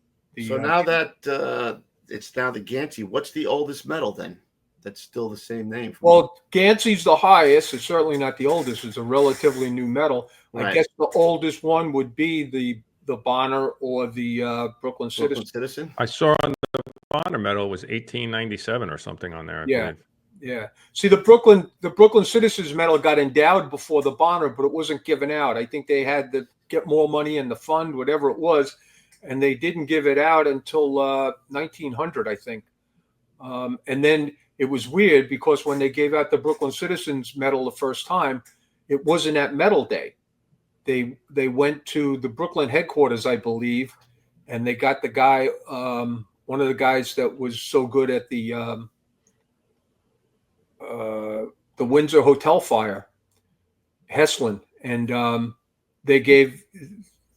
So now that it's now the Gansey, what's the oldest medal then? That's still the same name. Well, Gansey's the highest. It's certainly not the oldest. It's a relatively new medal. Right. I guess the oldest one would be the Bonner or the Brooklyn Citizen. I saw on the Bonner medal was 1897 or something on there. I believe. Yeah. See, the Brooklyn Citizens Medal got endowed before the Bonner, but it wasn't given out. I think they had to get more money in the fund, whatever it was, and they didn't give it out until 1900, I think. And then it was weird because when they gave out the Brooklyn Citizens Medal the first time, it wasn't at Medal Day. They went to the Brooklyn headquarters, I believe, and they got the guy, one of the guys that was so good at the Windsor Hotel fire, Heslin, and they gave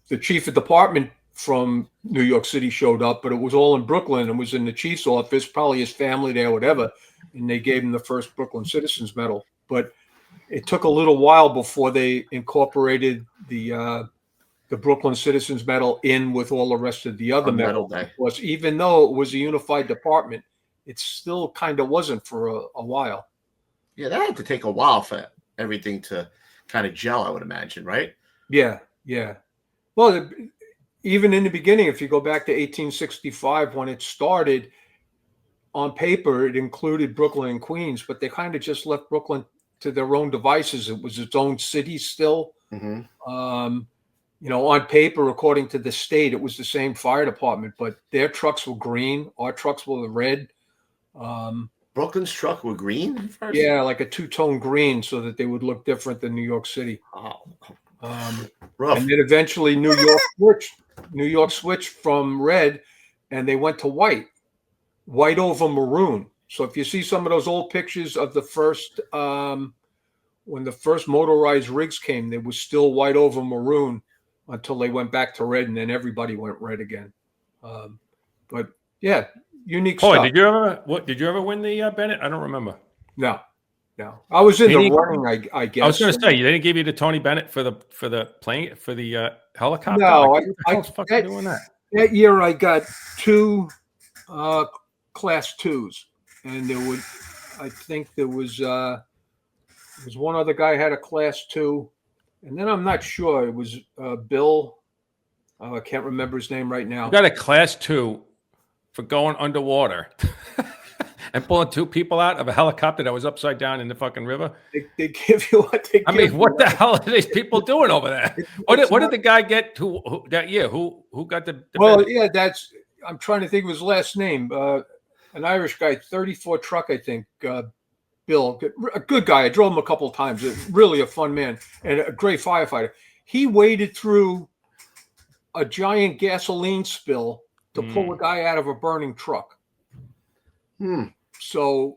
the chief of department from New York City showed up, but it was all in Brooklyn. It was in the chief's office, probably his family there, whatever, and they gave him the first Brooklyn Citizens Medal. But it took a little while before they incorporated the Brooklyn Citizens Medal in with all the rest of the other medals. Because even though it was a unified department, it still kind of wasn't for a while. Yeah, that had to take a while for everything to kind of gel, I would imagine, right? Yeah. Well, even in the beginning, if you go back to 1865 when it started, on paper it included Brooklyn and Queens, but they kind of just left Brooklyn to their own devices. It was its own city still. Mm-hmm. On paper, according to the state, it was the same fire department, but their trucks were green. Our trucks were red. Brooklyn's truck were green first? Yeah, like a two-tone green so that they would look different than New York City. Oh. Rough. And then eventually New York switched from red and they went to white over maroon. So if you see some of those old pictures of the first, when the first motorized rigs came, they was still white over maroon until they went back to red, and then everybody went red again. But yeah, unique stuff. Did you ever win the Bennet? I don't remember. No. I was in the running, I guess. I was going to say, they didn't give you the Tony Bennett for the plane for the helicopter. No, I was fucking doing that. That year I got 2 class 2s, and I think there was one other guy had a class 2, and then I'm not sure. It was Bill. I can't remember his name right now. You got a class 2 for going underwater. And pulling 2 people out of a helicopter that was upside down in the fucking river. They give you what they give. I mean, what the hell are these people doing over there? What did the guy get who that year? Who got the well, benefit? Yeah, I'm trying to think of his last name. An Irish guy, 34 truck, I think. Bill, a good guy. I drove him a couple of times. Really a fun man and a great firefighter. He waded through a giant gasoline spill to pull a guy out of a burning truck. So,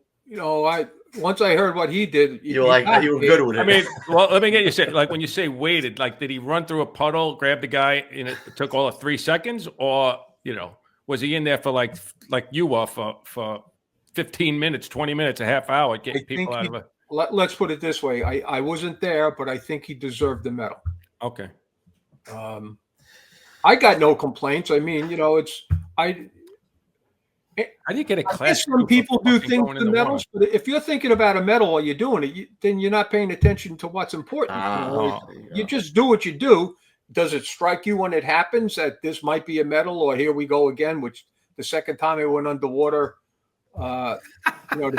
once I heard what he did, you were good with it. I mean, well, let me get you said, like when you say waited, like did he run through a puddle, grab the guy, and it took all of 3 seconds, or was he in there for like you were for 15 minutes, 20 minutes, a half hour, getting people out of it? Let's put it this way: I wasn't there, but I think he deserved the medal. Okay. I got no complaints. I mean, How do you get a class? Some people do things to medals, but if you're thinking about a medal while you're doing it, then you're not paying attention to what's important. You just do what you do. Does it strike you when it happens that this might be a medal, or here we go again? Which the second time I went underwater, to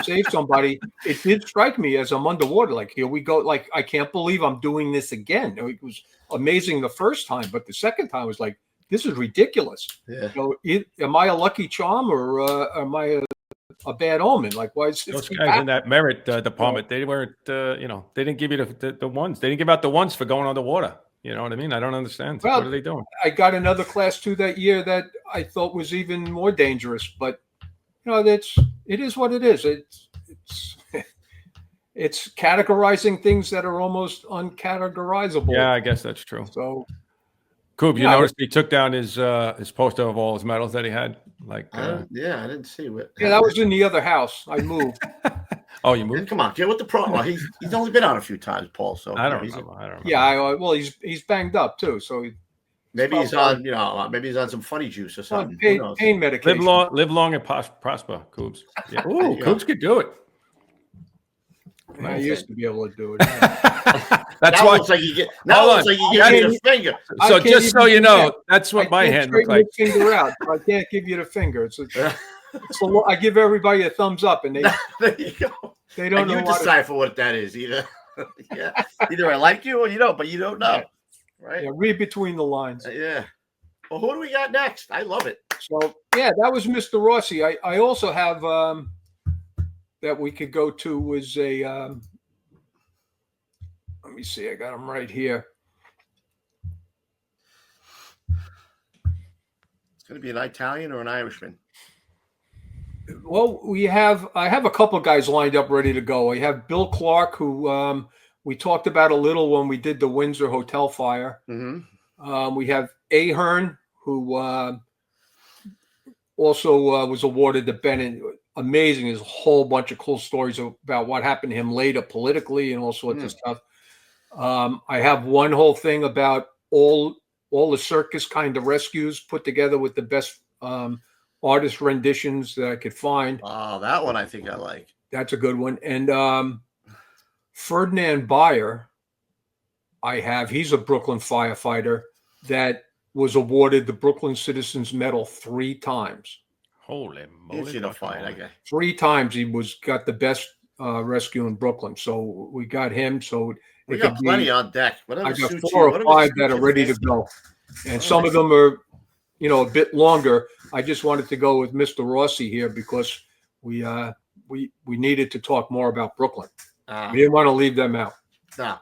save somebody, it did strike me as I'm underwater. Like, here we go. Like, I can't believe I'm doing this again. It was amazing the first time, but the second time was like, this is ridiculous. Yeah. Am I a lucky charm or am I a bad omen? Like, why is this those guys in that merit department? They weren't, they didn't give you the ones. They didn't give out the ones for going underwater. You know what I mean? I don't understand. Well, What are they doing? I got another class 2 that year that I thought was even more dangerous, but it is what it is. It's categorizing things that are almost uncategorizable. Yeah, I guess that's true. So, Coop, you noticed he took down his poster of all his medals that he had? Like, I didn't see it. yeah, that was in the other house. I moved. oh, you moved? Come on, get with the problem. Well, he's only been on a few times, Paul. So I don't know. Yeah, well, he's banged up too. So maybe he's on, maybe he's on some funny juice or something. Pain medication. Live long and prosper, Coops. Yeah. Ooh, Coops could do it. I used to be able to do it. That's now why. Looks like you get. Now looks like you give me the finger. So just so you know, that's what my hand looks like. Finger out. I can't give you the finger. I give everybody a thumbs up, and they there you go. They don't and know. You decipher what that is. Either either I like you or you don't, but you don't know, right? Yeah, read between the lines. Yeah. Well, who do we got next? I love it. So yeah, that was Mr. Rossi. I also have that we could go to was a. Let me see. I got him right here. It's going to be an Italian or an Irishman. Well, I have a couple of guys lined up ready to go. I have Bill Clark, who we talked about a little when we did the Windsor hotel fire. Mm-hmm. We have Ahern, who also was awarded the Bennet. Amazing. There's a whole bunch of cool stories about what happened to him later politically and all sorts of stuff. I have one whole thing about all the circus kind of rescues put together with the best artist renditions that I could find. Oh, that one I think I like. That's a good one. And Ferdinand Bayer, he's a Brooklyn firefighter that was awarded the Brooklyn Citizens Medal 3 times. Holy moly. He's in a fight, I guess. 3 times he got the best rescue in Brooklyn. So we got him. So we got plenty on deck. I got 4 or 5 that are ready to go. And some of them are, a bit longer. I just wanted to go with Mr. Rossi here because we needed to talk more about Brooklyn. We didn't want to leave them out. No.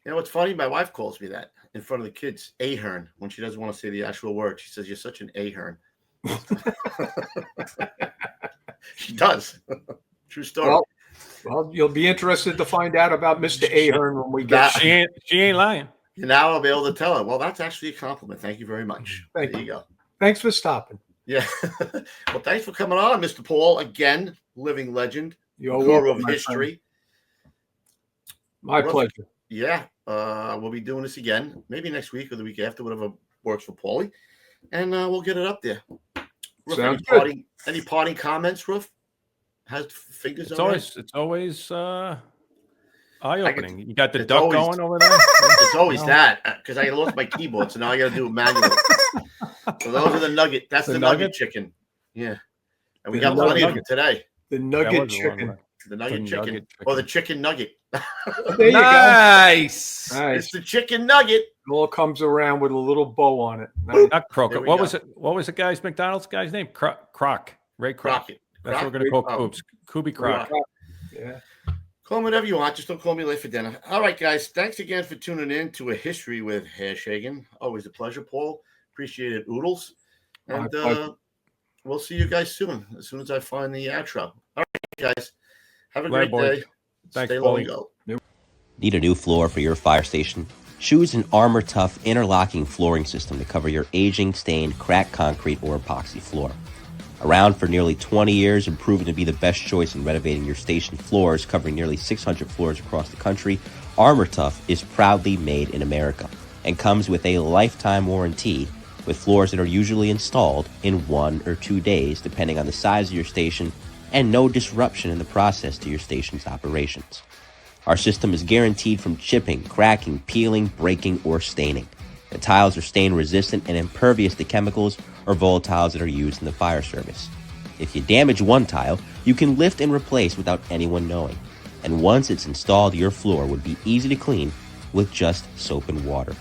You know what's funny? My wife calls me that in front of the kids, Ahern, when she doesn't want to say the actual word. She says, "You're such an Ahern." She does. True story. Well, you'll be interested to find out about Mr. Ahern when we get. She ain't lying. Now I'll be able to tell her. Well, that's actually a compliment. Thank you very much. There you go. Thanks for stopping. Yeah. Well, thanks for coming on, Mr. Paul. Again, living legend, You're guru welcome, of history. My pleasure. Yeah. We'll be doing this again, maybe next week or the week after, whatever works for Paulie. And we'll get it up there. Roof, Sounds good. Any parting comments, Roof? Has fingers It's on always eye-opening. You got the it's duck always- going over there? It's always that because I lost my keyboard, so now I got to do it manually. So those are the nugget. That's the nugget chicken. Yeah, and we got plenty of them today. The nugget chicken. The nugget chicken, or the chicken nugget. There you Nice. go. Nice. It's the chicken nugget. It all comes around with a little bow on it. Not Crocker. There we What go. was it? What was the guy's McDonald's guy's name? Croc. Ray Kroc. Crockett. That's what we're gonna call Oh. Coops. Kubi Croc. Yeah. Call me whatever you want. Just don't call me late for dinner. All right, guys. Thanks again for tuning in to A History with Hashagen. Always a pleasure, Paul. Appreciate it, Oodles. And we'll see you guys soon, as soon as I find the outro. All right, guys. Have a great day. Thanks, Stay low and Paulie. go. Need a new floor for your fire station? Choose an armor-tough interlocking flooring system to cover your aging, stained, cracked concrete or epoxy floor. Around for nearly 20 years and proven to be the best choice in renovating your station floors, covering nearly 600 floors across the country, ArmorTough is proudly made in America and comes with a lifetime warranty with floors that are usually installed in 1 or 2 days, depending on the size of your station, and no disruption in the process to your station's operations. Our system is guaranteed from chipping, cracking, peeling, breaking, or staining. The tiles are stain resistant and impervious to chemicals or volatiles that are used in the fire service. If you damage one tile, you can lift and replace without anyone knowing. And once it's installed, your floor would be easy to clean with just soap and water.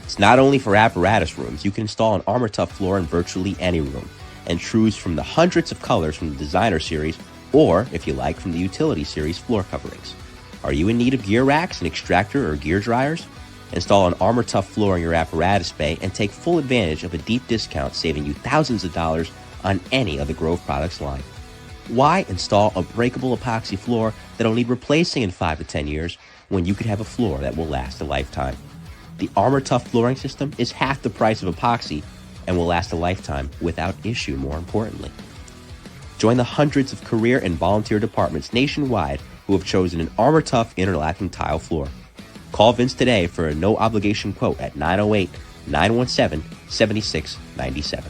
It's not only for apparatus rooms. You can install an ArmorTough floor in virtually any room and choose from the hundreds of colors from the Designer Series or, if you like, from the Utility Series floor coverings. Are you in need of gear racks, an extractor, or gear dryers? Install an Armor Tough floor in your apparatus bay and take full advantage of a deep discount, saving you thousands of dollars on any of the Grove products line. Why install a breakable epoxy floor that'll need replacing in 5 to 10 years when you could have a floor that will last a lifetime? The Armor Tough flooring system is half the price of epoxy and will last a lifetime without issue, more importantly. Join the hundreds of career and volunteer departments nationwide who have chosen an Armor Tough interlocking tile floor. Call Vince today for a no-obligation quote at 908-917-7697.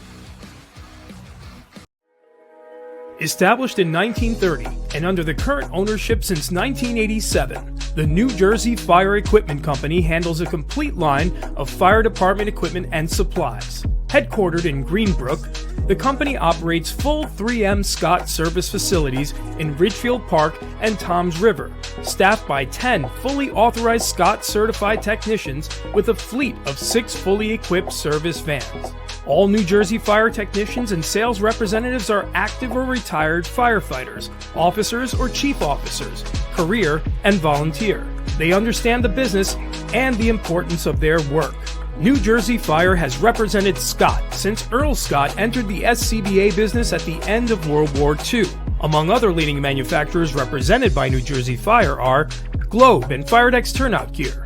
Established in 1930 and under the current ownership since 1987, the New Jersey Fire Equipment Company handles a complete line of fire department equipment and supplies. Headquartered in Greenbrook, the company operates full 3M Scott service facilities in Ridgefield Park and Toms River, staffed by 10 fully authorized Scott certified technicians with a fleet of 6 fully equipped service vans. All New Jersey Fire technicians and sales representatives are active or retired firefighters, officers or chief officers, career and volunteer. They understand the business and the importance of their work. New Jersey Fire has represented Scott since Earl Scott entered the SCBA business at the end of World War II. Among other leading manufacturers represented by New Jersey Fire are Globe and Firedex Turnout Gear,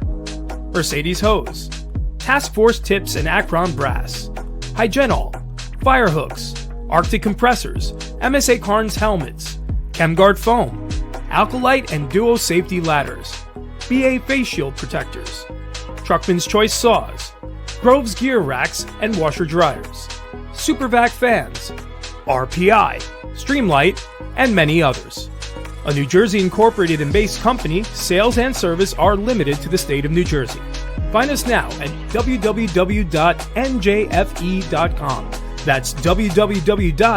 Mercedes Hose, Task Force Tips and Akron Brass, Hygenol, Fire Hooks, Arctic Compressors, MSA Carnes Helmets, ChemGuard Foam, Alkalite and Duo Safety Ladders, BA Face Shield Protectors, Truckman's Choice Saws, Grove's Gear Racks and Washer Dryers, Supervac Fans, RPI, Streamlight, and many others. A New Jersey incorporated and based company, sales and service are limited to the state of New Jersey. Find us now at www.njfe.com. That's www.njfe.com.